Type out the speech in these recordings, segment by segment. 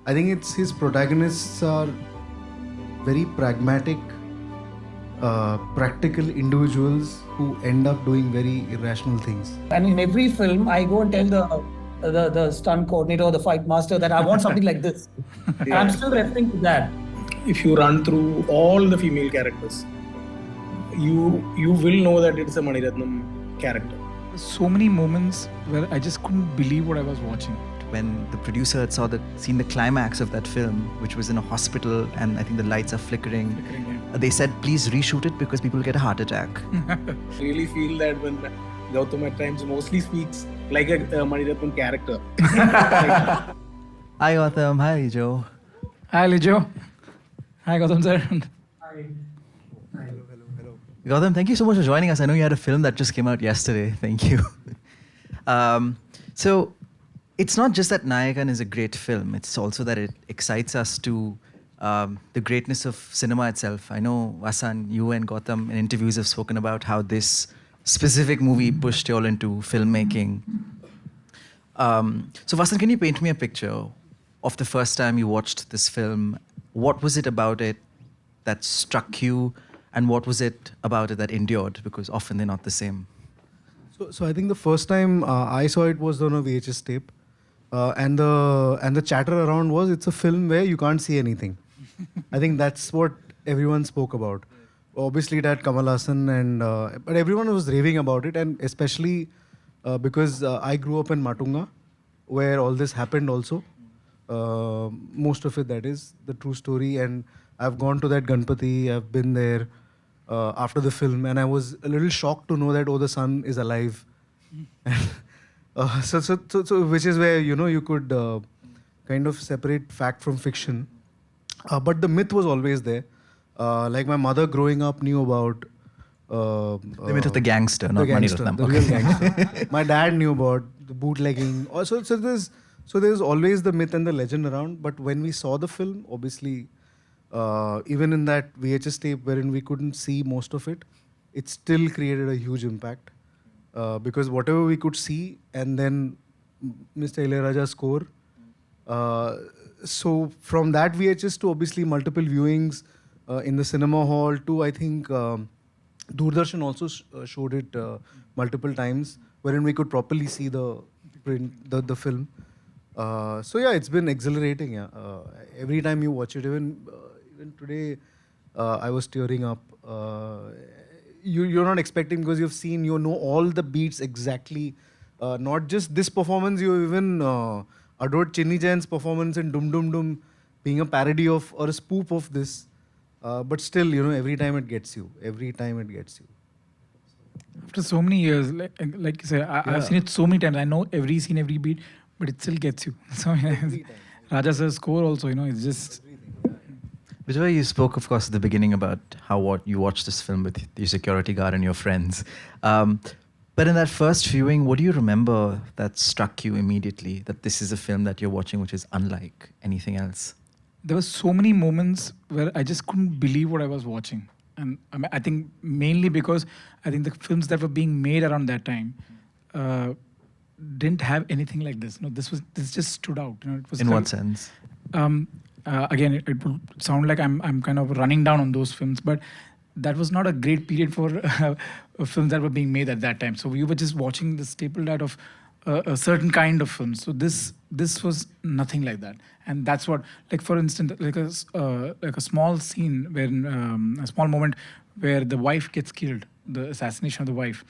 I think it's his protagonists are very pragmatic, practical individuals who end up doing very irrational things. And in every film, I go and tell the stunt coordinator or the fight master that I want something like this. And I'm still referring to that. If you run through all the female characters, you will know that it's a Mani Ratnam character. So many moments where I just couldn't believe what I was watching. When the producer had seen the climax of that film, which was in a hospital, and I think the lights are flickering, they said, please reshoot it because people get a heart attack. I really feel that when Gautam at times mostly speaks like a Mani Ratnam character. Hi Gautam, hi Lijo. Hi Lijo. Hi Gautam sir. Gautam, thank you so much for joining us. I know you had a film that just came out yesterday. Thank you. So it's not just that Nayakan is a great film. It's also that it excites us to the greatness of cinema itself. I know, Vasan, you and Gautam in interviews have spoken about how this specific movie pushed you all into filmmaking. So Vasan, can you paint me a picture of the first time you watched this film? What was it about it that struck you? And what was it about it that endured? Because often they're not the same. So I think the first time I saw it was on a VHS tape, and the chatter around was it's a film where you can't see anything. I think that's what everyone spoke about. Obviously, it had Kamal Hassan, but everyone was raving about it, and especially because I grew up in Matunga, where all this happened also. Most of it, that is the true story, and I've gone to that Ganpati. I've been there after the film, and I was a little shocked to know that the son is alive. So which is where you could kind of separate fact from fiction, but the myth was always there. Like my mother growing up knew about The myth of the gangster, not Mani Ratnam. The real gangster. My dad knew about the bootlegging. Also, so there's always the myth and the legend around. But when we saw the film, obviously, even in that VHS tape wherein we couldn't see most of it, it still created a huge impact. Because whatever we could see, and then Mr. Ilayaraja's score. So from that VHS to obviously multiple viewings in the cinema hall to, I think, Doordarshan also showed it multiple times, wherein we could properly see the film. So yeah, it's been exhilarating. Yeah. Every time you watch it, even today, I was tearing up. You're not expecting, because you've seen, you know all the beats exactly. Not just this performance, you even adored Chinni Jain's performance in Dum Dum Dum being a parody of or a spoof of this. But still, every time it gets you. Every time it gets you. After so many years, like you said, I've seen it so many times. I know every scene, every beat, but it still gets you. So Raja sir's score also, it's just... Bejoy, you spoke, of course, at the beginning about how you watched this film with your security guard and your friends. But in that first viewing, what do you remember that struck you immediately, that this is a film that you're watching which is unlike anything else? There were so many moments where I just couldn't believe what I was watching. And I think mainly because I think the films that were being made around that time didn't have anything like this. This just stood out. It was in what sense? Again, it would sound like I'm kind of running down on those films, but that was not a great period for films that were being made at that time. So we were just watching the staple diet of a certain kind of films. So this was nothing like that, and that's what, like for instance, like a small scene where a small moment where the wife gets killed, the assassination of the wife.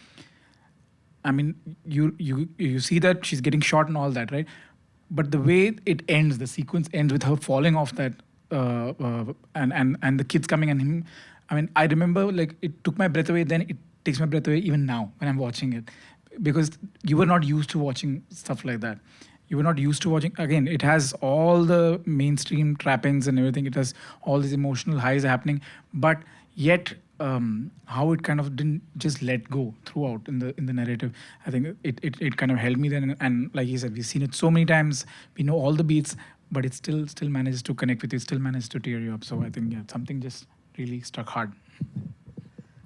I mean, you see that she's getting shot and all that, right? But the way it ends, the sequence ends with her falling off that, and the kids coming and him. I mean, I remember, like, it took my breath away. Then it takes my breath away even now when I'm watching it, because you were not used to watching stuff like that. You were not used to watching. Again, it has all the mainstream trappings and everything. It has all these emotional highs happening, but yet how it kind of didn't just let go throughout in the narrative. I think it kind of held me then. And like you said, we've seen it so many times. We know all the beats, but it still manages to connect with you. Still manages to tear you up. So I think something just really struck hard.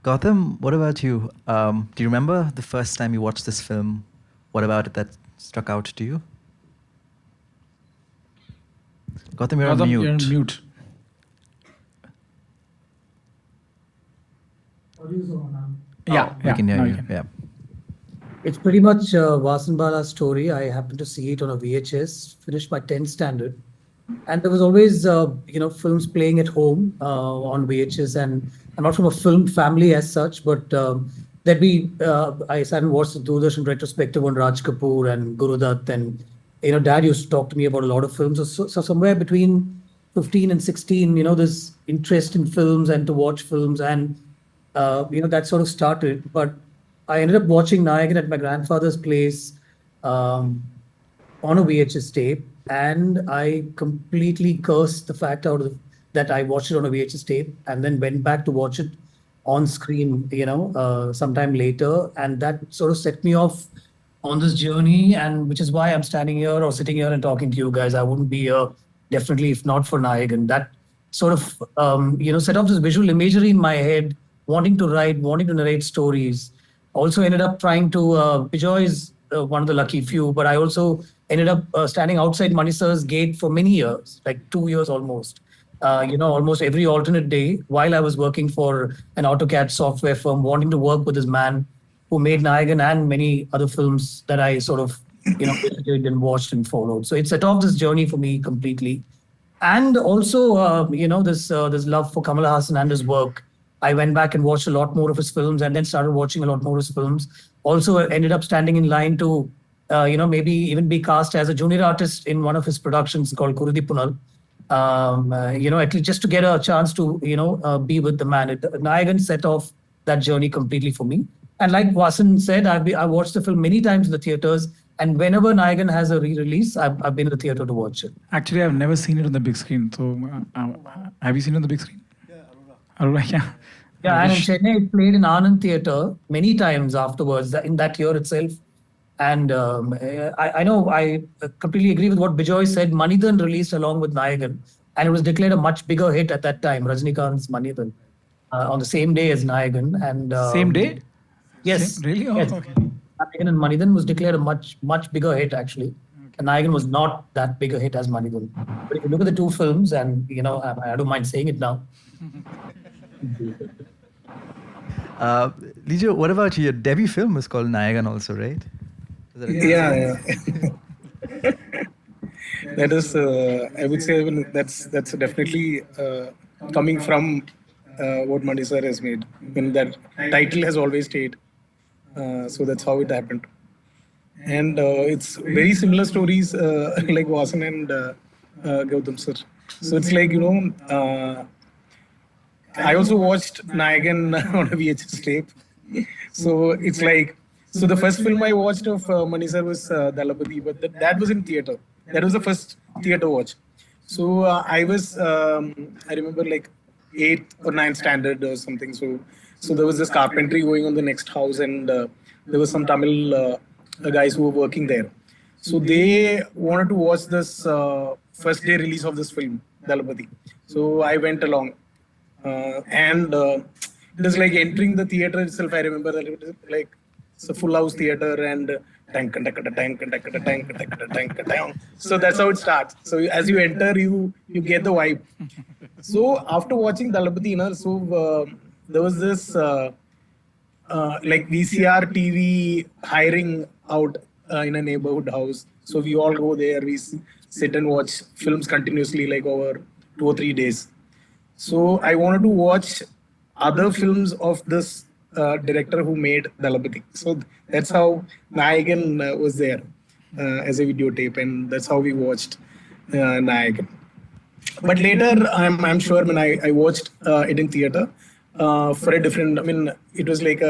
Gautam, what about you? Do you remember the first time you watched this film? What about it that struck out to you? Gautam, you're on Gautam, mute. you're on mute. Yeah, We can hear now you. can. Yeah. It's pretty much Vasan Bala's story. I happened to see it on a VHS, finished my 10th standard. And there was always, films playing at home on VHS. And I'm not from a film family as such, but I sat and watched the Doordarshan retrospective on Raj Kapoor and Guru Dutt. And, Dad used to talk to me about a lot of films. So somewhere between 15 and 16, this interest in films and to watch films. And, that sort of started. But I ended up watching Nayakan at my grandfather's place on a VHS tape, and I completely cursed the fact out of that I watched it on a VHS tape, and then went back to watch it on screen, sometime later, and that sort of set me off on this journey, and which is why I'm standing here or sitting here and talking to you guys. I wouldn't be here definitely if not for Nayakan. That sort of set off this visual imagery in my head, wanting to write, wanting to narrate stories. Also ended up trying to, Bejoy is one of the lucky few, but I also ended up standing outside Mani Sir's gate for many years, like 2 years almost. Almost every alternate day while I was working for an AutoCAD software firm, wanting to work with this man who made Nayakan and many other films that I sort of, visited and watched and followed. So it set off this journey for me completely. And also, this love for Kamal Hassan and his work. I went back and watched a lot more of his films and then started watching a lot more of his films. Also ended up standing in line to, maybe even be cast as a junior artist in one of his productions called Kurudi Punal. At least just to get a chance to, be with the man. Nayakan set off that journey completely for me. And like Vasan said, I watched the film many times in the theaters. And whenever Nayakan has a re-release, I've been in the theater to watch it. Actually, I've never seen it on the big screen. So, have you seen it on the big screen? Yeah, Aurora. Yeah. Yeah, and in Chennai, it played in Anand Theatre many times afterwards, in that year itself. And I know I completely agree with what Bejoy said. Manidan released along with Nayakan, and it was declared a much bigger hit at that time, Rajnikant's Manidan, on the same day as Nayakan. And Same day? Yes. Same, really? Oh, yes. okay. Nayakan and Manidan was declared a much bigger hit, actually. And Nayakan was not that big a hit as Manidan. But if you look at the two films, and I don't mind saying it now. Lijo, what about you? Your debut film is called Nayakan also, right? Is that Yeah. That is, I would say, that's definitely coming from what Mani Sir has made. When that title has always stayed, so that's how it happened. And it's very similar stories like Vasan and Gautam Sir. So it's like I also watched Nayakan on a VHS tape. So it's like, so the first film I watched of Mani Sir was Dalapati, but that was in theater. That was the first theater watch. So I was, I remember like 8th or 9th standard or something. So there was this carpentry going on the next house, and there was some Tamil guys who were working there. So they wanted to watch this first day release of this film, Dalapati. So I went along. And it was like entering the theater itself. I remember that it was like it's a full house theater, and tank. So that's how it starts. So as you enter, you get the vibe. So after watching Dalapati, there was this like VCR TV hiring out in a neighborhood house. So we all go there. We sit and watch films continuously, like over 2 or 3 days. So I wanted to watch other films of this director who made Dalapati. So that's how Nayakan was there as a videotape, and that's how we watched Nayakan. But later, I'm sure when I watched it in theater for a different. I mean, it was like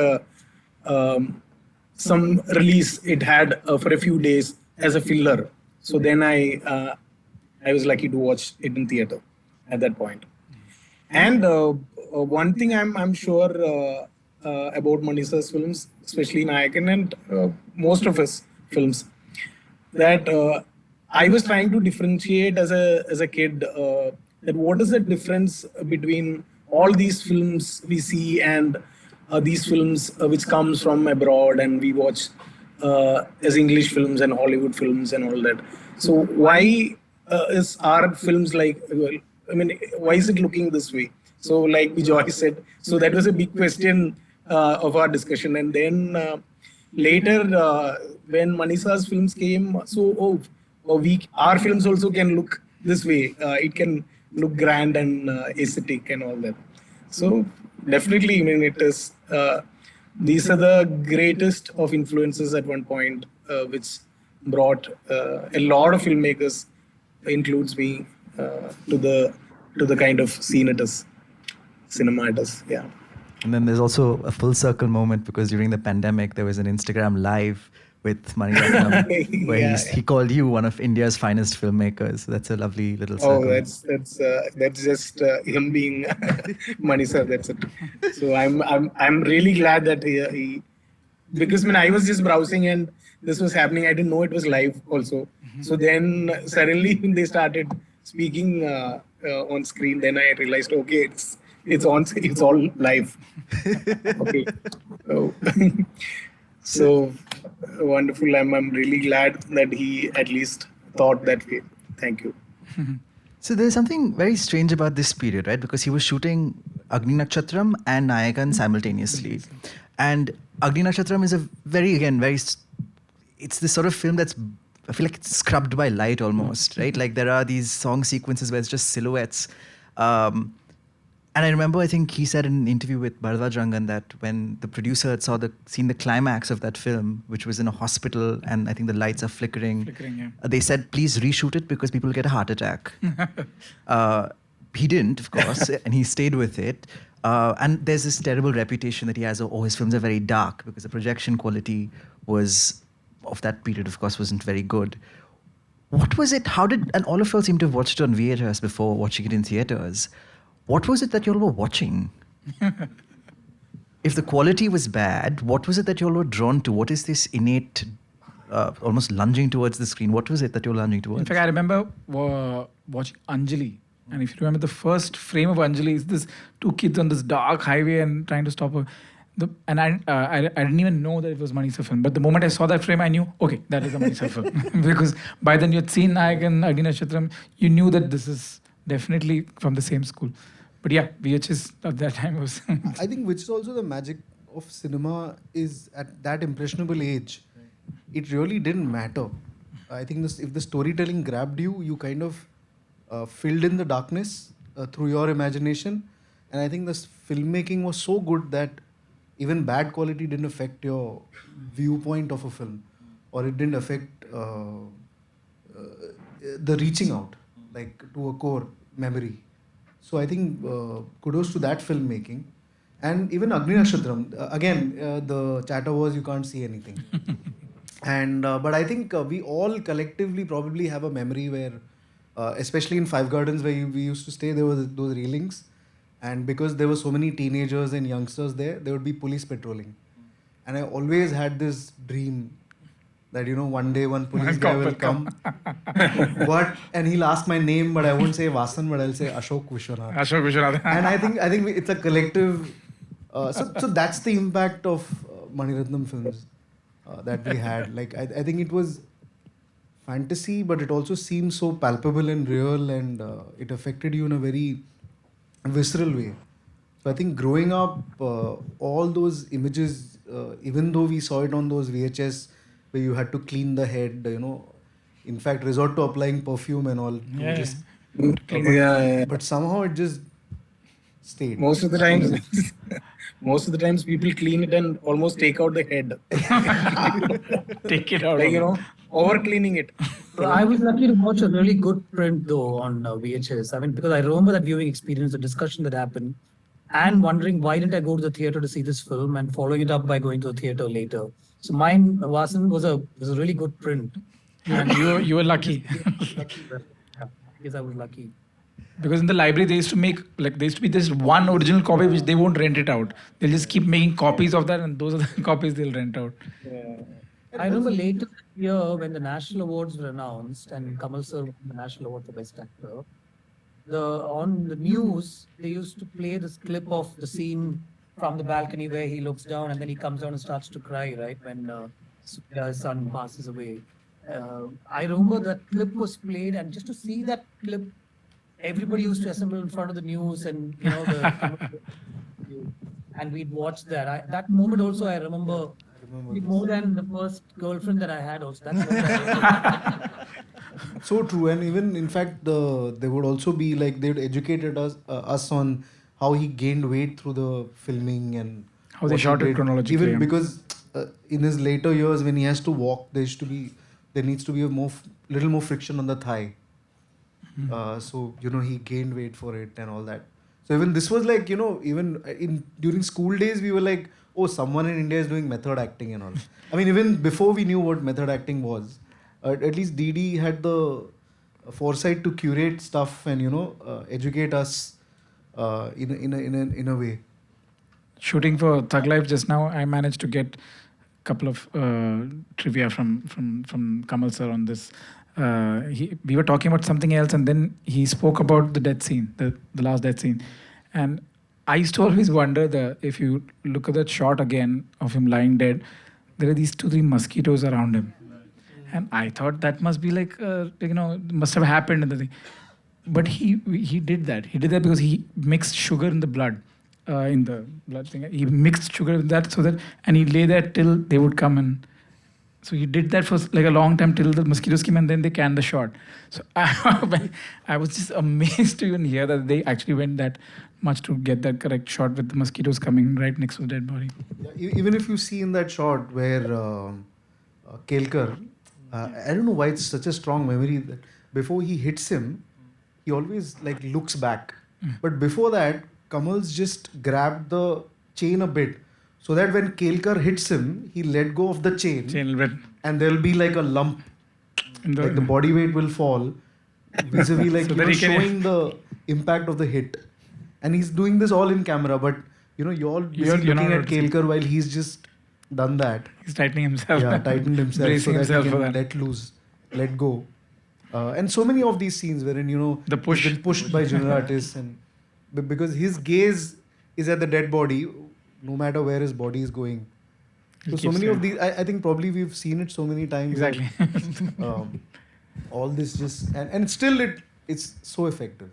some release it had for a few days as a filler. So then I was lucky to watch it in theater at that point. And one thing I'm sure about Mani Sir's films, especially Nayakan and most of his films, that I was trying to differentiate as a kid that what is the difference between all these films we see and these films which comes from abroad and we watch as English films and Hollywood films and all that. So why are films like, well, I mean, why is it looking this way? So, like Bejoy said, so that was a big question of our discussion. And then later, when Manisa's films came, so our films also can look this way. It can look grand and aesthetic and all that. So definitely, I mean, it is. These are the greatest of influences at one point, which brought a lot of filmmakers, includes me, to the kind of scene it is, cinema it is. Yeah. And then there's also a full circle moment because during the pandemic, there was an Instagram live with Mani Ratnam where Yeah, he called you one of India's finest filmmakers. So that's a lovely little Oh, circle. that's just him being Mani sir. That's it. So I'm really glad that he because when I was just browsing and this was happening, I didn't know it was live also. So then suddenly when they started speaking on screen, then I realized, okay, it's all live. Okay. So, so wonderful. I'm really glad that he at least thought that way. Thank you. So there's something very strange about this period, right? Because he was shooting Agni Nakshatram and Nayakan simultaneously. And Agni Nakshatram is a it's this sort of film that's, I feel like it's scrubbed by light almost, right? Like there are these song sequences where it's just silhouettes. And I remember, I think he said in an interview with Bharadwaj Rangan that when the producer had seen the climax of that film, which was in a hospital, and I think the lights are flickering, Yeah. they said, please reshoot it because people get a heart attack. He didn't, of course, and he stayed with it. And there's this terrible reputation that he has, his films are very dark because the projection quality of that period, of course, wasn't very good. What was it? And all of us seem to have watched it on VHS before watching it in theaters. What was it that you all were watching? If the quality was bad, what was it that you all were drawn to? What is this innate, almost lunging towards the screen? What was it that you were lunging towards? In fact, I remember watching Anjali. And if you remember, the first frame of Anjali is this two kids on this dark highway and trying to stop her. I didn't even know that it was Mani Sir film. But the moment I saw that frame, I knew, okay, that is a Mani Sir film. Because by then you had seen Nayak and Agni Nakshatram. You knew that this is definitely from the same school. But yeah, VHS at that time was... I think which is also the magic of cinema is at that impressionable age, it really didn't matter. I think if the storytelling grabbed you, you kind of filled in the darkness through your imagination. And I think this filmmaking was so good that even bad quality didn't affect your viewpoint of a film, or it didn't affect the reaching out, like to a core memory. So I think kudos to that filmmaking. And even Agni Nakshatram, again, the chatter was you can't see anything. And but I think we all collectively probably have a memory where, especially in Five Gardens where we used to stay, there were those railings. And because there were so many teenagers and youngsters there would be police patrolling. And I always had this dream that, one day one police guy will come. And he'll ask my name, but I won't say Vasan, but I'll say Ashok Vishwanath. Ashok Vishwanath. And I think it's a collective. So that's the impact of Mani Ratnam films that we had. Like I think it was fantasy, but it also seemed so palpable and real, and it affected you in a very visceral way. So I think growing up, all those images, even though we saw it on those VHS where you had to clean the head, in fact resort to applying perfume and all. But somehow it just stayed. Most of the times people clean it and almost take out the head. Take it out. Like, over cleaning it. I was lucky to watch a really good print though on VHS. I mean, because I remember that viewing experience, the discussion that happened, and wondering why didn't I go to the theater to see this film, and following it up by going to the theater later. So mine, Vasan, was a really good print. And you were lucky. I guess I was lucky. Because in the library there used to be this one original copy which they won't rent it out. They'll just keep making copies of that, and those are the copies they'll rent out. I remember later that year when the national awards were announced and Kamal sir won the national award for best actor. On the news they used to play this clip of the scene from the balcony where he looks down and then he comes down and starts to cry, right, when his son passes away. I remember that clip was played, and just to see that clip, everybody used to assemble in front of the news, and and we'd watch that. That moment also I remember, more than the first girlfriend that I had. Also, that moment I remember. So true, and even in fact, they would also be like they would educated us on how he gained weight through the filming and How they what he shot it did. chronologically, Even yeah. because in his later years, when he has to walk, there needs to be a little more friction on the thigh. So he gained weight for it and all that. So even this was like even during school days we were like, oh, someone in India is doing method acting and all. I mean, even before we knew what method acting was, at least DD had the foresight to curate stuff and educate us in a way. Shooting for Thug Life just now, I managed to get a couple of trivia from Kamal sir on this. We were talking about something else, and then he spoke about the death scene, the last death scene. And I used to always wonder if you look at that shot again of him lying dead, there are these 2-3 mosquitoes around him. And I thought that must be like, must have happened in the thing. But he did that. He did that because he mixed sugar in the blood, in the blood thing. He mixed sugar with that and he lay there till they would come in. So he did that for like a long time till the mosquitoes came, and then they canned the shot. So I was just amazed to even hear that they actually went that much to get that correct shot with the mosquitoes coming right next to the dead body. Yeah, even if you see in that shot where Kelkar, I don't know why it's such a strong memory that before he hits him, he always like looks back. But before that, Kamal's just grabbed the chain a bit so that when Kelkar hits him, he let go of the chain and there'll be like a lump, like the body weight will fall, vis-a-vis like So showing the impact of the hit. And he's doing this all in camera, but you're all busy You're looking not at noticing. Kelkar while he's just done that. He's tightening himself. Yeah, tightened himself so Bracing that himself he for can that. let go. And so many of these scenes wherein The push. he's been pushed by junior artists, and because his gaze is at the dead body, no matter where his body is going. He So keeps many of going. these, I think probably we've seen it so many times. that, Exactly. all this just and still it's so effective.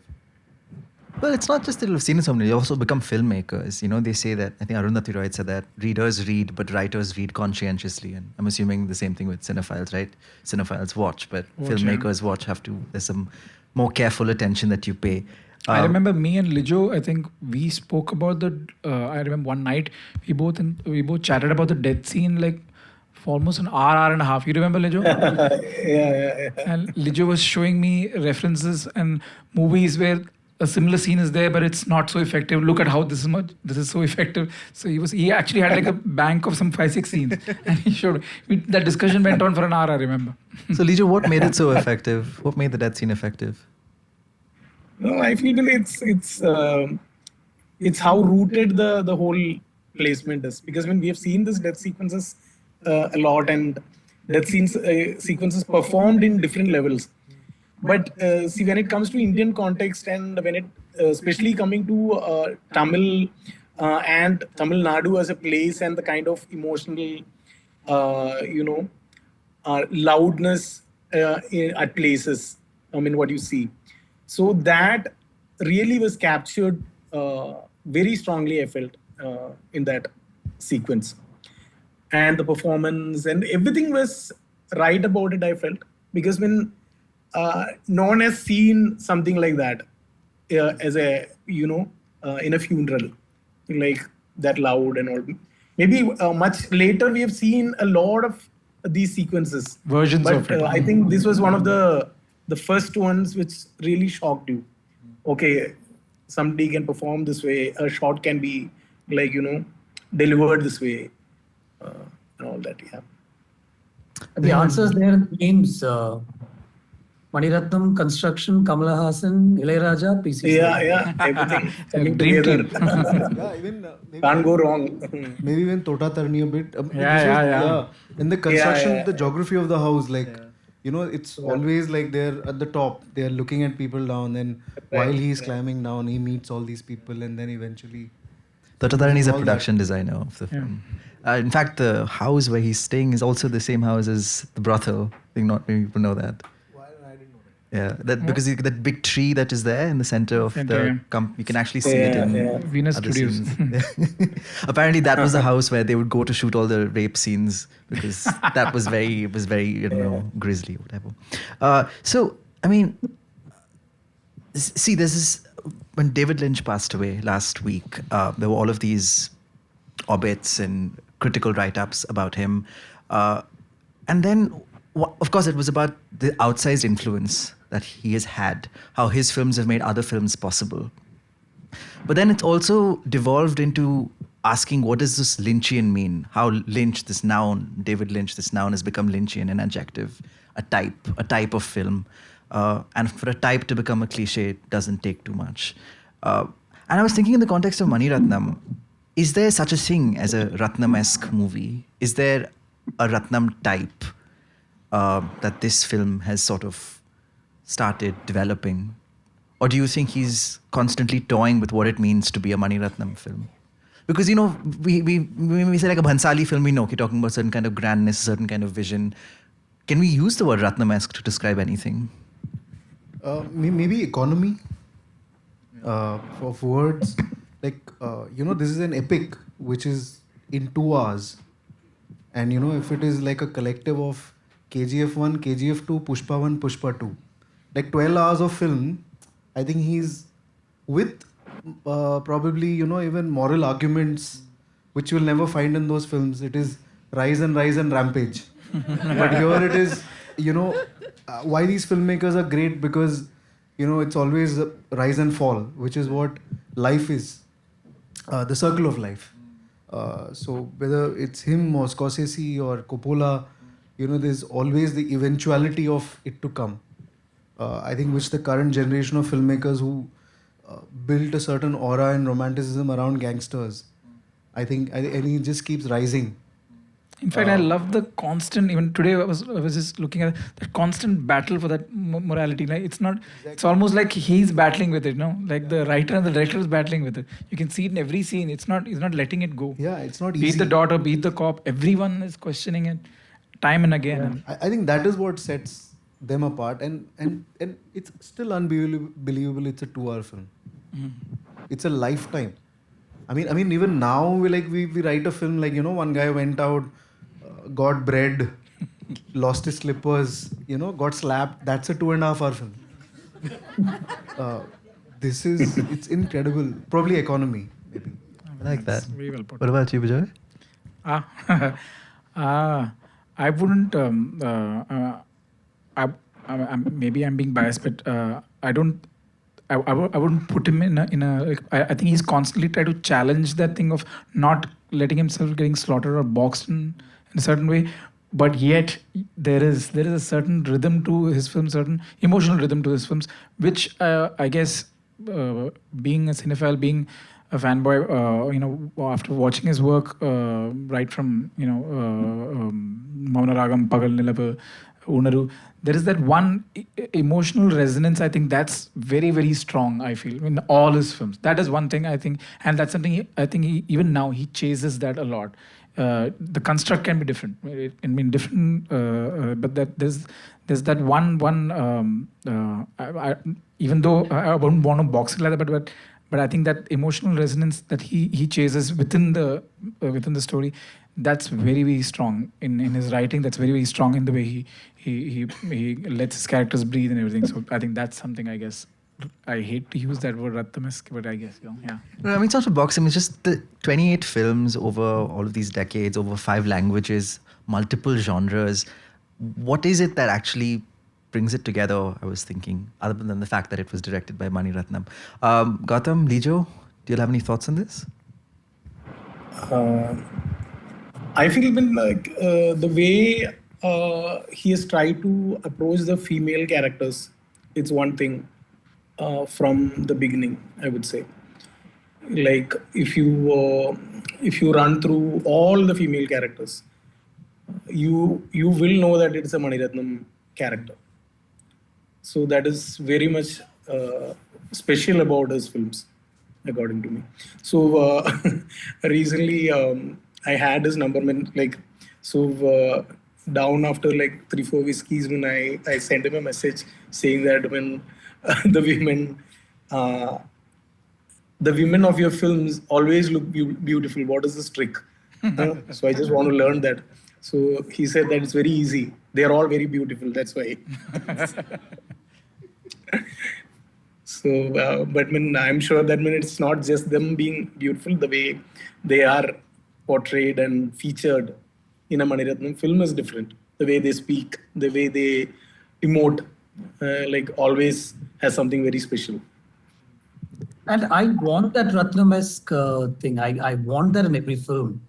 Well, it's not just that you've seen it so many, you also become filmmakers. They say that, I think Arundhati Roy said that readers read, but writers read conscientiously. And I'm assuming the same thing with cinephiles, right? Cinephiles watch, but Watch, yeah. filmmakers watch there's some more careful attention that you pay. I remember me and Lijo, I think we spoke about I remember one night, we both chatted about the death scene like for almost an hour and a half. You remember, Lijo? Yeah. And Lijo was showing me references and movies where a similar scene is there, but it's not so effective. Look at how this is so effective. So he actually had like a bank of some 5-6 scenes, and he showed. That discussion went on for an hour, I remember. So, Lijo, what made it so effective? What made the death scene effective? No, I feel it's how rooted the whole placement is, because when we have seen this death sequences a lot, and death scenes sequences performed in different levels. But see, when it comes to Indian context, and when it especially coming to Tamil and Tamil Nadu as a place, and the kind of emotional loudness at places, what you see. So that really was captured very strongly, I felt, in that sequence. And the performance and everything was right about it, I felt. Because when no one has seen something like that as a, in a funeral, like that loud and all. Maybe much later we have seen a lot of these sequences. Versions of it. I think this was one of the first ones which really shocked you. Okay, somebody can perform this way. A shot can be like, delivered this way. And all that, yeah. The answers there in the names. Mani Ratnam, Construction, Kamala Hassan, Ilayaraja, PC. Yeah, everything coming Dream together. team. Yeah, even Can't go wrong. maybe when Tota Tarni a bit. Yeah. In the construction, Yeah. the geography of the house, like it's always like they're at the top. They're looking at people down. Then while he's climbing down, he meets all these people, and then eventually. Totadarani is a All that. production designer of the film. In fact, the house where he's staying is also the same house as the brothel. I think not many people know that. Why I didn't know that. Yeah, that because that big tree that is there in the center of Center, the you can actually see it in Venus other Studios. scenes. Apparently, that was the house where they would go to shoot all the rape scenes because that was very grisly, whatever. So I mean, see, this is when David Lynch passed away last week. There were all of these obits and critical write-ups about him, and then of course it was about the outsized influence that he has had, how his films have made other films possible. But then it's also devolved into asking, what does this Lynchian mean? How Lynch, this noun, David Lynch, this noun has become Lynchian, an adjective, a type of film. And for a type to become a cliche, it doesn't take too much. And I was thinking in the context of Mani Ratnam, is there such a thing as a Ratnam-esque movie? Is there a Ratnam type that this film has sort of started developing? Or do you think he's constantly toying with what it means to be a Mani Ratnam film? Because, you know, when we say like a Bhansali film, we know we're talking about certain kind of grandness, certain kind of vision. Can we use the word Ratnam-esque to describe anything? Maybe economy of words. Like, this is an epic which is in 2 hours. And, if it is like a collective of KGF 1, KGF 2, Pushpa 1, Pushpa 2. Like 12 hours of film, I think he's with probably, even moral arguments which you will never find in those films. It is rise and rampage. But here it is, why these filmmakers are great because, it's always rise and fall, which is what life is, the circle of life. So whether it's him or Scorsese or Coppola, there's always the eventuality of it to come. I think which the current generation of filmmakers who built a certain aura and romanticism around gangsters, I think it just keeps rising. In fact, I love the constant. Even today, I was just looking at that constant battle for that morality. Like it's not. It's almost like he's battling with it. No, like the writer and the director is battling with it. You can see it in every scene. It's not. He's not letting it go. Yeah, it's not Be easy. it the daughter, be it the cop. Everyone is questioning it, time and again. I think that is what sets them apart, and it's still unbelievable. It's a 2-hour film. It's a lifetime. I mean, even now we write a film like one guy went out, got bread, lost his slippers, got slapped. That's a 2.5-hour film. It's incredible. Probably economy, maybe. I like that. Very well put. What about you, Bejoy? I wouldn't. Maybe I'm being biased, but I don't. I wouldn't put him in a. I think he's constantly trying to challenge that thing of not letting himself getting slaughtered or boxed in a certain way. But yet there is a certain rhythm to his films, certain emotional rhythm to his films, which I guess being a cinephile, being a fanboy, after watching his work right from Mauna Ragam, Pagal Nilapu, Unaru, there is that one emotional resonance. I think that's very, very strong. I feel in all his films. That is one thing I think, and that's something even now he chases that a lot. The construct can be different. Different, but that there's that one. Even though I wouldn't want to box it like that, but I think that emotional resonance that he chases within the story, that's very, very strong in his writing. That's very, very strong in the way he lets his characters breathe and everything. So I think that's something, I guess. I hate to use that word Ratnam-esque, but I guess, yeah. No, I mean, it's not a boxing. It's just the 28 films over all of these decades, over 5 languages, multiple genres. What is it that actually brings it together, I was thinking, other than the fact that it was directed by Mani Ratnam? Gautam, Lijo, do you have any thoughts on this? I feel the way he has tried to approach the female characters, it's one thing from the beginning, I would say. Like if you run through all the female characters, you will know that it's a Mani Ratnam character. So that is very much special about his films. according to me. So recently I had his number when down after like 3-4 whiskeys when I sent him a message saying that when the women of your films always look beautiful. What is this trick? So I just want to learn that. So he said that it's very easy. They're all very beautiful. That's why. So, but I'm sure that it's not just them being beautiful. The way they are portrayed and featured in a Mani Ratnam film is different. The way they speak, the way they emote, like always has something very special. And I want that Ratnam-esque thing. I want that in every film.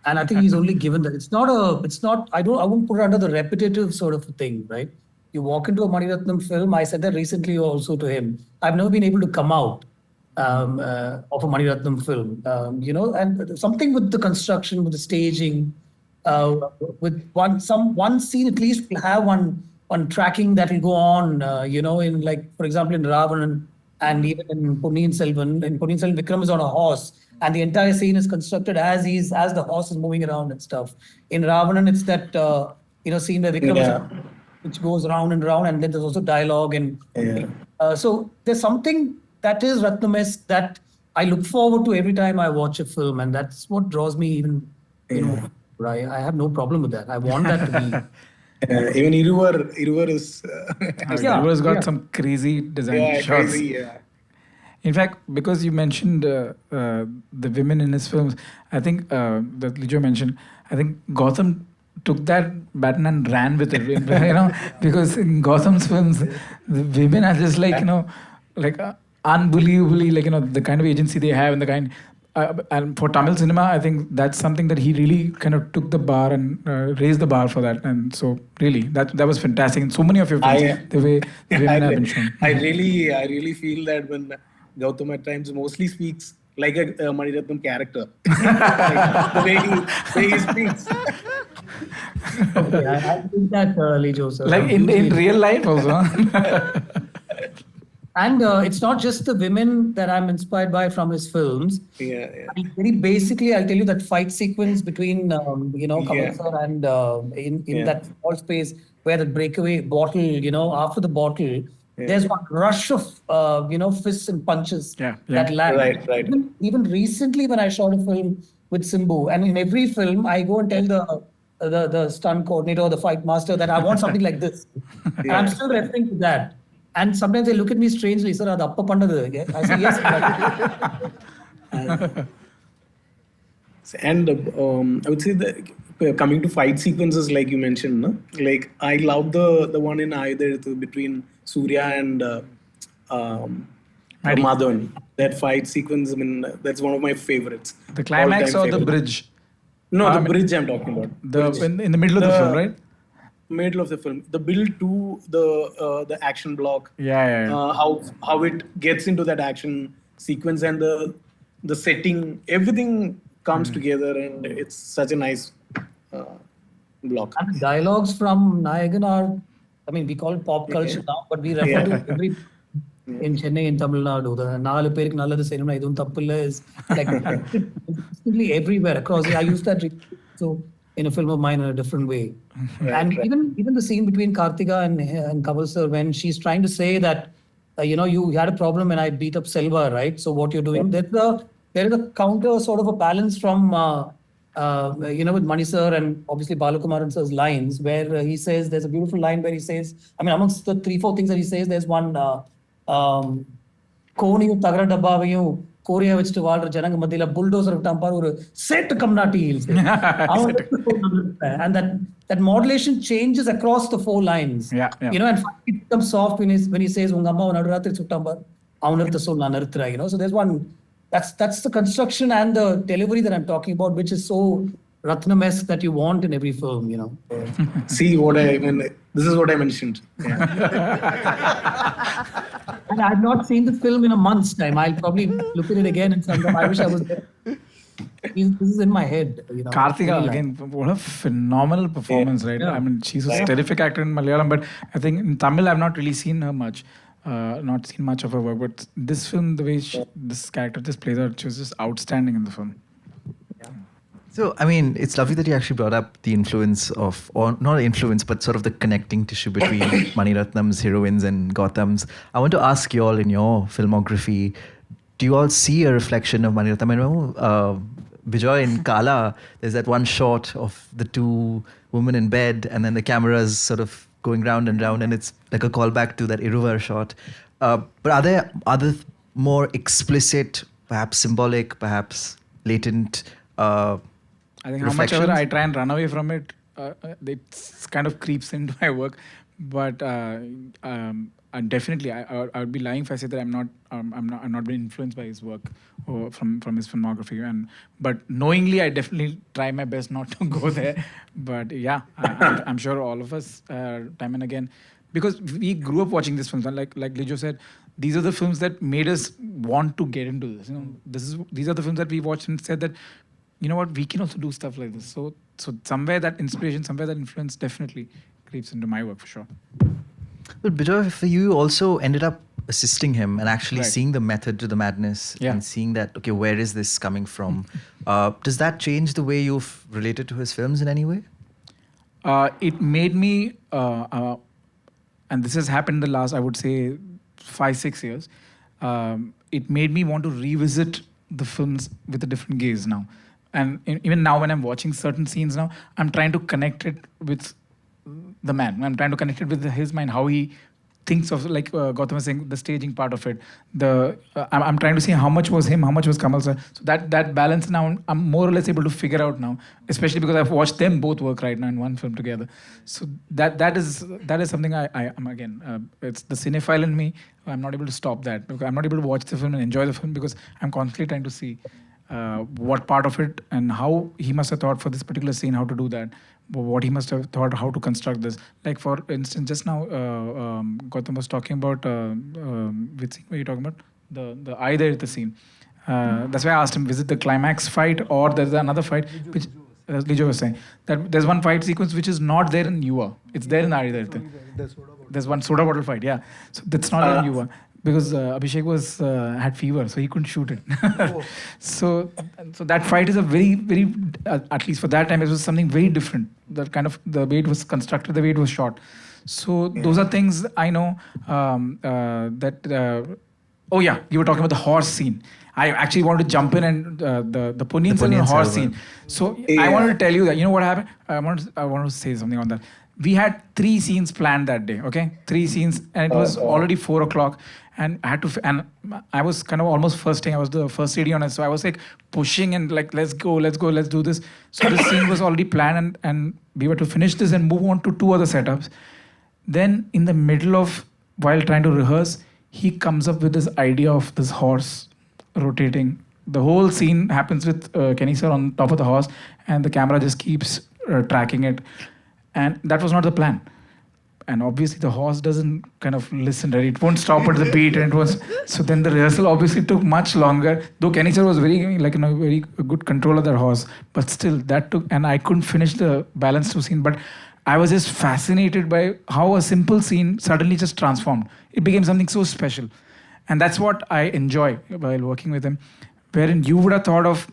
And I think he's only given that. I won't put it under the repetitive sort of thing, right? You walk into a Mani Ratnam film, I said that recently also to him. I've never been able to come out of a Mani Ratnam film, and something with the construction, with the staging, with one scene at least will have one tracking that will go on, in like, for example, in Ravanan and even in Ponniyin Selvan. In Ponniyin Selvan, Vikram is on a horse and the entire scene is constructed as the horse is moving around and stuff. In Ravanan, it's that, scene where Vikram is, which goes round and round, and then there's also dialogue. And so there's something that is Ratnam-esque that I look forward to every time I watch a film, and that's what draws me even, I have no problem with that. I want that to be. Even Iruvar is... Iruvar's got some crazy design shots. Crazy, yeah. In fact, because you mentioned the women in his films, I think that Lijo mentioned, I think Gautam took that baton and ran with it, because in Gautam's films, the women are just like, unbelievably, the kind of agency they have and the kind. And for Tamil cinema, I think that's something that he really kind of took the bar and raised the bar for that. And so, really, that was fantastic. In so many of your films, the way the women have been shown. I really feel that when Gautam at times mostly speaks like a Mani Ratnam character, like the way he speaks. Okay, I think that, Lijo, sir. Like in real life also. And it's not just the women that I'm inspired by from his films. Yeah. Very basically, I'll tell you that fight sequence between, Kamal sir and in that small space where the breakaway bottle, after the bottle, there's one rush of, fists and punches that land. Right. Even recently when I shot a film with Simbu, and in every film, I go and tell the stunt coordinator or the fight master that I want something like this. And I'm still referring to that. And sometimes they look at me strangely, sir, that's appa pandadu. I say, yes. And I would say that coming to fight sequences, like you mentioned, no? Like I love the one in Ayuda between Surya and Madhavan. That fight sequence, that's one of my favorites. The climax or the bridge? No, the bridge I'm talking about. In the middle of the film, right? Middle of the film, the build to the action block, how it gets into that action sequence and the setting, everything comes together, and it's such a nice block. And the dialogues from Nayakan are, we call it pop culture now, but we refer to every in Chennai, in Tamil Nadu, the Nalu Perik Naladu Cinema Idun Tappilla is like consistently everywhere across. I use that so in a film of mine in a different way. Even the scene between Kartika and Kamal sir, when she's trying to say that, you had a problem when I beat up Selva, right? So what you're doing, there is a counter sort of a balance from, with Mani sir and obviously Balakumaran sir's lines, where he says, there's a beautiful line where he says, amongst the 3-4 things that he says, there's one, Koniyu Tagra Dabbavayu, Korea which to Walter Jananga Madila bulldozer of Tampar set to Kamnati Hills. And that modulation changes across the 4 lines. And it becomes soft when he says Ungamma Naduratri Suttambar, Aunartha Sol Nanartra, So there's one that's the construction and the delivery that I'm talking about, which is so Ratnam-esque that you want in every film, See what this is what I mentioned. And I've not seen the film in a month's time. I'll probably look at it again and sometime I wish I was there. This is in my head. Kartika, again, what a phenomenal performance, right? Yeah. She's a terrific actor in Malayalam, but I think in Tamil I've not really seen her much. not seen much of her work, but this film, the way this character just plays out, she was just outstanding in the film. So, I mean, it's lovely that you actually brought up the influence of, or not influence, but sort of the connecting tissue between Mani Ratnam's heroines and Gautam's. I want to ask you all, in your filmography, do you all see a reflection of Mani Ratnam? I know Bejoy in Kala, there's that one shot of the two women in bed, and then the camera's sort of going round and round, and it's like a callback to that Iruvar shot. But are there other more explicit, perhaps symbolic, perhaps latent I think how much ever reflections? I try and run away from it, it kind of creeps into my work. But and definitely, I would be lying if I say that I'm not been influenced by his work or from his filmography. But knowingly, I definitely try my best not to go there. But yeah, I'm sure all of us, time and again, because we grew up watching these films, and like Lijo said, these are the films that made us want to get into this. These are the films that we watched and said that, you know what, we can also do stuff like this. So somewhere that inspiration, somewhere that influence definitely creeps into my work for sure. But Bejoy, for you also ended up assisting him and actually Right. seeing the method to the madness Yeah. and seeing that, okay, where is this coming from? Does that change the way you've related to his films in any way? It made me, and this has happened the last, I would say, 5-6 years. It made me want to revisit the films with a different gaze now. And even now, when I'm watching certain scenes now, I'm trying to connect it with the man. I'm trying to connect it with his mind, how he thinks of, like Gautam was saying, the staging part of it. I'm trying to see how much was him, how much was Kamal sir. So that balance now, I'm more or less able to figure out now, especially because I've watched them both work right now in one film together. So that is something I am, again, it's the cinephile in me. I'm not able to stop that, because I'm not able to watch the film and enjoy the film because I'm constantly trying to see what part of it and how he must have thought for this particular scene, how to do that, what he must have thought, how to construct this. Like, for instance, just now Gautam was talking about which scene were you talking about? The eye there, the scene. That's why I asked him, is it the climax fight or there's another fight which Lijo was saying that there's one fight sequence which is not there in Yuva. It's there in Eye there. There's one soda bottle fight, yeah. So that's not there in Yuva because Abhishek was had fever, so he couldn't shoot it. so that fight is a very, very, at least for that time, it was something very different. That kind of the way it was constructed, the way it was shot. So those are things I know that. Oh yeah, you were talking about the horse scene. I actually wanted to jump in and the Ponniyin Selvan horse scene. So I wanted to tell you that, you know what happened? I wanted to say something on that. We had 3 scenes planned that day, okay? 3 scenes, and it was already 4 o'clock, and I had to, and I was kind of almost firsting. I was the first AD on it, so I was like pushing and like, let's go, let's do this. So the scene was already planned, and we were to finish this and move on to 2 other setups. Then in the middle of, while trying to rehearse, he comes up with this idea of this horse rotating. The whole scene happens with Kenny sir on top of the horse, and the camera just keeps tracking it. And that was not the plan. And obviously the horse doesn't kind of listen, right? It won't stop at the beat, and it was, so then the rehearsal obviously took much longer. Though Kenny sir was very, like, very good control of that horse, but still that took, and I couldn't finish the balance 2 scene. But I was just fascinated by how a simple scene suddenly just transformed. It became something so special. And that's what I enjoy while working with him, wherein you would have thought of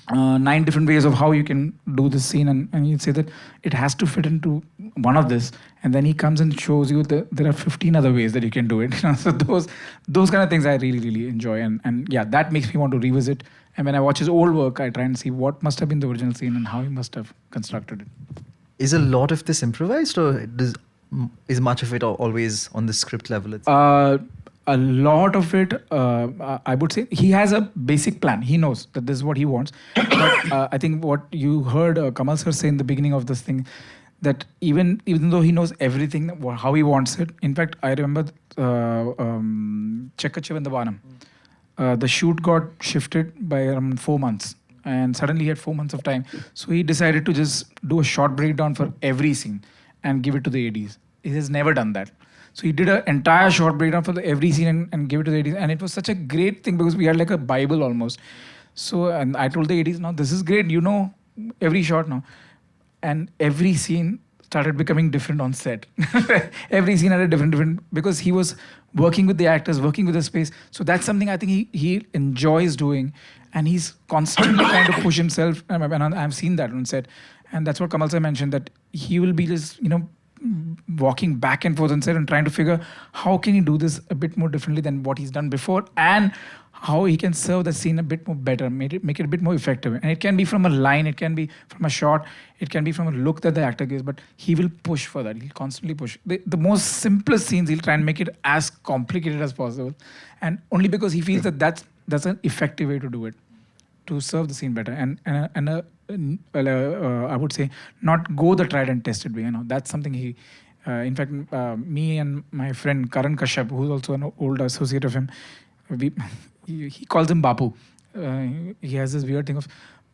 9 different ways of how you can do this scene, and you'd say that it has to fit into one of this, and then he comes and shows you that there are 15 other ways that you can do it. So those kind of things I really, really enjoy, and yeah, that makes me want to revisit. And when I watch his old work, I try and see what must have been the original scene and how he must have constructed it. Is a lot of this improvised, or is much of it always on the script level? A lot of it, I would say, he has a basic plan. He knows that this is what he wants. But I think what you heard Kamal sir say in the beginning of this thing, that even though he knows everything, how he wants it. In fact, I remember Chekkachivandavanam. The shoot got shifted by around 4 months. And suddenly he had 4 months of time. So he decided to just do a short breakdown for every scene and give it to the ADs. He has never done that. So he did an entire short breakdown for every scene and gave it to the ADs. And it was such a great thing because we had like a Bible almost. So, and I told the ADs, now this is great, every shot now. And every scene started becoming different on set. Every scene had a different, because he was working with the actors, working with the space. So that's something I think he enjoys doing, and he's constantly trying to push himself. And I've seen that on set, and that's what Kamal sir mentioned, that he will be just walking back and forth on set and trying to figure how can he do this a bit more differently than what he's done before, and how he can serve the scene a bit more better, make it a bit more effective. And it can be from a line, it can be from a shot, it can be from a look that the actor gives, but he will push for that. He'll constantly push. The most simplest scenes, he'll try and make it as complicated as possible. And only because he feels that that's an effective way to do it, to serve the scene better. I would say not go the tried and tested way. That's something he. In fact, me and my friend Karan Kashyap, who's also an old associate of him, he calls him Bapu. He has this weird thing of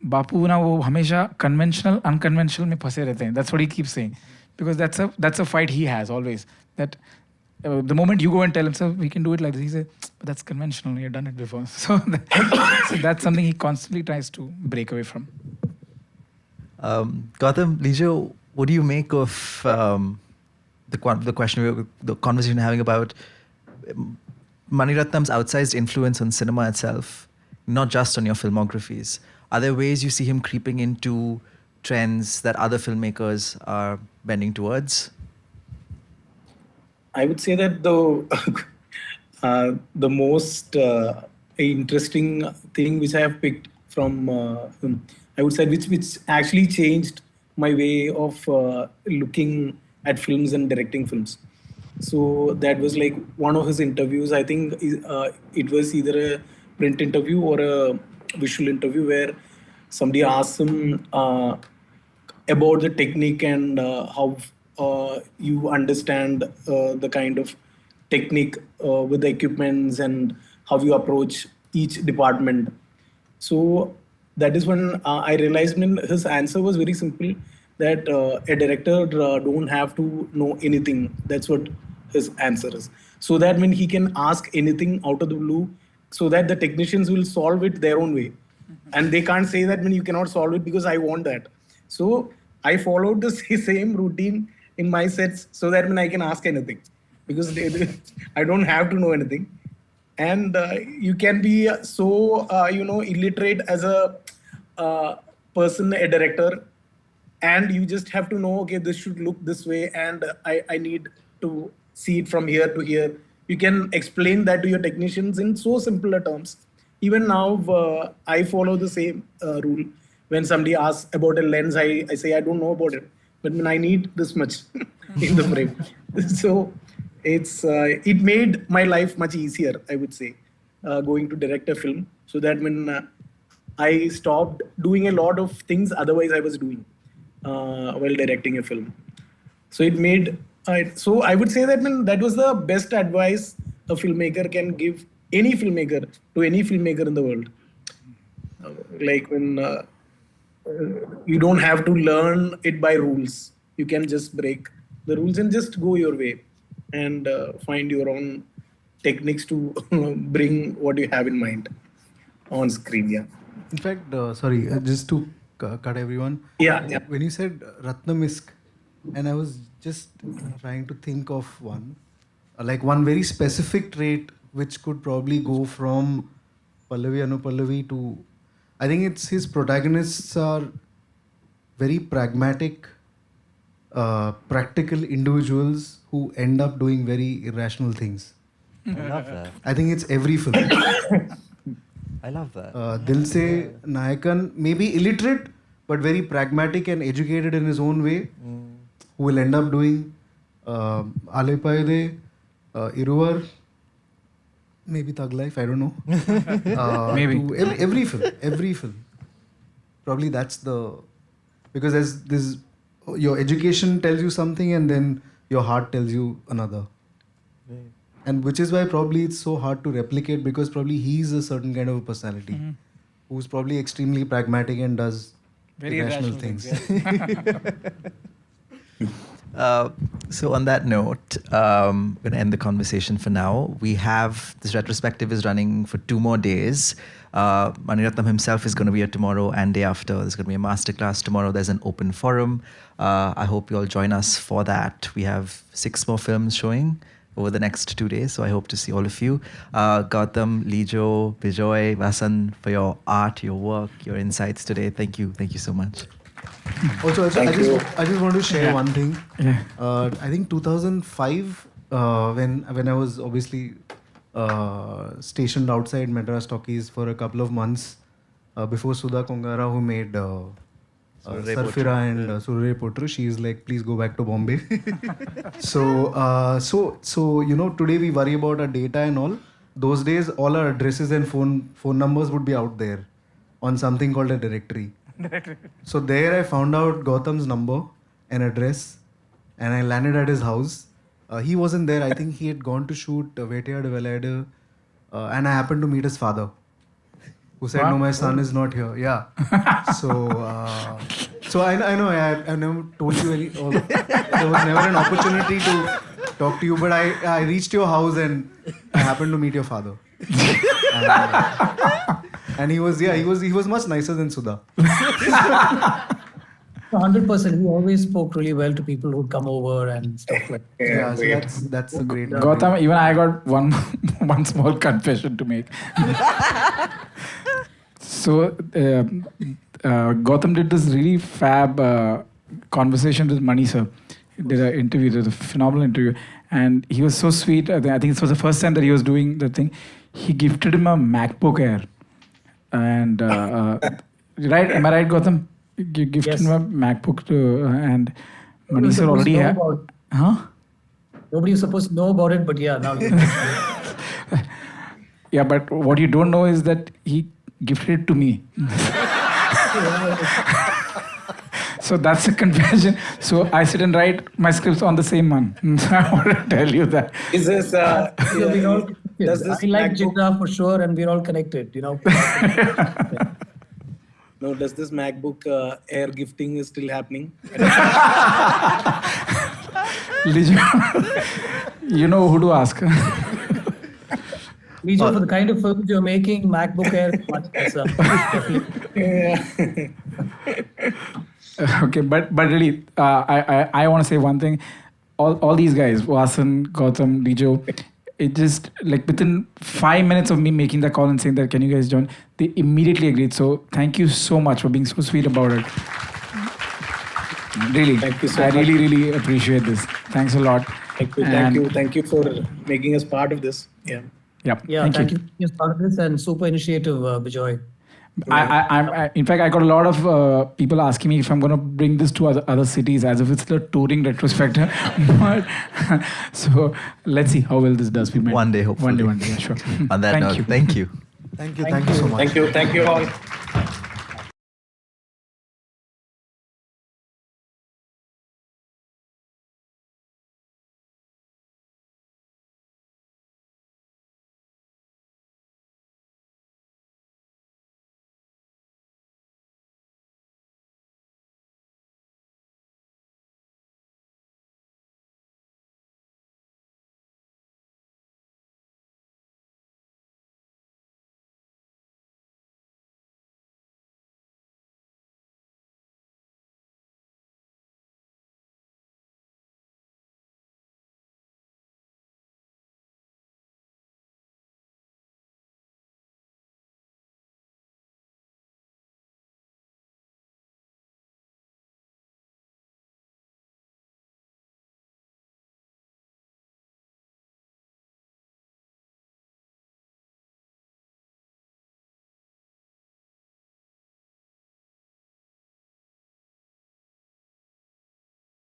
Bapu na wo hamesha conventional, unconventional mein phase rehte hain. That's what he keeps saying, because that's a fight he has always. That the moment you go and tell him, sir, we can do it like this, he says, but that's conventional. You've done it before. So that's something he constantly tries to break away from. Gautam, Lijo, what do you make of the conversation we're having about Mani Ratnam's outsized influence on cinema itself, not just on your filmographies? Are there ways you see him creeping into trends that other filmmakers are bending towards? I would say that the most interesting thing which I have picked from him, I would say, which actually changed my way of looking at films and directing films. So that was like one of his interviews. I think it was either a print interview or a visual interview where somebody asked him about the technique and how you understand the kind of technique with the equipments and how you approach each department. So that is when I realized his answer was very simple, that a director don't have to know anything. That's what his answer is. So that when he can ask anything out of the blue, so that the technicians will solve it their own way. And they can't say that when you cannot solve it because I want that. So I followed the same routine in my sets so that when I can ask anything, because I don't have to know anything. And you can be so illiterate as a person, a director, and you just have to know, okay, this should look this way, and I need to see it from here to here. You can explain that to your technicians in so simpler terms. Even now, I follow the same rule. When somebody asks about a lens, I say I don't know about it, but when I need this much in the frame. So it made my life much easier, I would say, going to direct a film, so that when I stopped doing a lot of things otherwise I was doing while directing a film. So it made, so I would say that that was the best advice a filmmaker can give any filmmaker to any filmmaker in the world. Like when you don't have to learn it by rules. You can just break the rules and just go your way and find your own techniques to bring what you have in mind on screen. Yeah. In fact, just to cut everyone. Yeah. When you said Ratnamisk, and I was just trying to think of one very specific trait which could probably go from Pallavi Anupallavi to, I think it's his protagonists are very pragmatic, practical individuals who end up doing very irrational things. I love that. I think it's every film. I love that. Dil Se Nayakan, maybe illiterate, but very pragmatic and educated in his own way, who will end up doing Alepayade, Iruvar, maybe Thug Life, I don't know. Maybe. Every film. Probably that's because there's this, your education tells you something and then your heart tells you another. Right. And which is why probably it's so hard to replicate, because probably he's a certain kind of a personality who's probably extremely pragmatic and does Very irrational irrational things. So on that note, I'm going to end the conversation for now. We have, this retrospective is running for 2 more days. Mani Ratnam himself is going to be here tomorrow and day after. There's going to be a masterclass tomorrow. There's an open forum. I hope you all join us for that. We have 6 more films showing over the next 2 days. So I hope to see all of you. Gautam, Lijo, Bejoy, Vasan, for your art, your work, your insights today. Thank you. Thank you so much. Also, I just want to share one thing. Yeah. I think 2005, when I was obviously stationed outside Madras Talkies for a couple of months before Sudha Kongara, who made Sarfira and Surre Potru, she is like, please go back to Bombay. So you know, today we worry about our data and all. Those days, all our addresses and phone numbers would be out there on something called a directory. So there I found out Gautam's number and address, and I landed at his house. He wasn't there. I think he had gone to shoot Vettiyadu Velayadu, and I happened to meet his father, who said, "No, my son is not here." Yeah. So I know I never told you any. There was never an opportunity to talk to you, but I reached your house and I happened to meet your father. And he was much nicer than Sudha. 100%. He always spoke really well to people who'd come over and stuff like that. Yeah, so that's a great. Gautam, even I got one small confession to make. So Gautam did this really fab conversation with Mani sir. He did an interview, it was a phenomenal interview, and he was so sweet. I think this was the first time that he was doing the thing. He gifted him a MacBook Air, and right? Am I right, Gautam? You gifted him a MacBook and Mani sir already had. Huh? Nobody was supposed to know about it, but yeah, now. Yeah, but what you don't know is that he gifted it to me. So that's a confession. So I sit and write my scripts on the same one. I want to tell you that. Is this? We're all Does connected. this I like MacBook- Jidda for sure, and we're all connected, you know. No, does this MacBook Air gifting is still happening? Lijo, you know who to ask. Lijo, for the kind of films you're making, MacBook Air is much better. Okay, but really, I want to say one thing. All these guys, Vasan, Gautam, Lijo, it just like within 5 minutes of me making the call and saying that, can you guys join? They immediately agreed. So thank you so much for being so sweet about it. Really, Thank you so I much. really appreciate this. Thank you a lot. Thank you for making us part of this. Yeah. Yeah, Yeah, thank you for being part of this and super initiative, Bejoy. In fact, I got a lot of people asking me if I'm going to bring this to other cities as if it's the touring retrospective. But so let's see how well this does. One day, hopefully. One day, yeah, sure. On that note, thank you. Thank you so much. Thank you all.